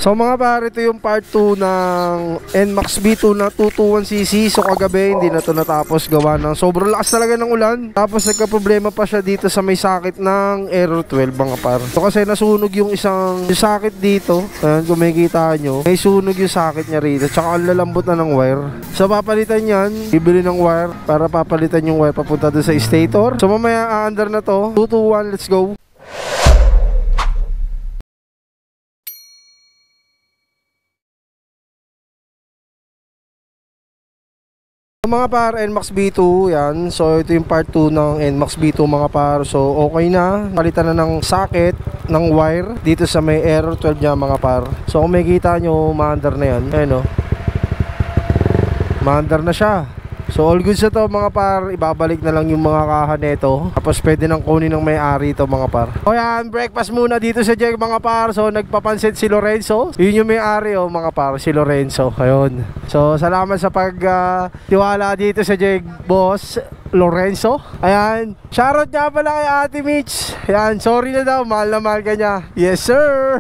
So mga pare, ito yung part 2 ng NMAX V2 na 221cc. So kagabi hindi na to natapos gawa ng sobrang lakas talaga ng ulan. Tapos nagka-problema pa siya dito sa may sakit ng Error 12 mga par. So kasi nasunog yung isang sakit dito. Ayan, kung makikita nyo, may sunog yung sakit niya rito. Tsaka ang lalambot na ng wire. So papalitan yan, bibili ng wire para papalitan yung wire papunta doon sa stator. So mamaya under na to. 221, let's go. Mga par, NMAX V2 yan. So ito yung part 2 ng NMAX V2 mga par. So okay na, palitan na ng socket ng wire dito sa may Error 12 niya mga par. So kung makikita nyo, maandar na yan. Ayan o, maandar na siya. So all good sa to mga par. Ibabalik na lang yung mga kaha nito. Tapos pwede nang kunin ng may-ari ito mga par. O yan, breakfast muna dito sa Jeg mga par. So nagpapansin si Lorenzo. Yun yung may-ari mga par, si Lorenzo. Ayun. So salamat sa tiwala dito sa Jeg, boss Lorenzo. Ayan, shoutout nga pala kay Ate Mitch. Ayan, sorry na daw, mahal na mahal ka niya. Yes sir.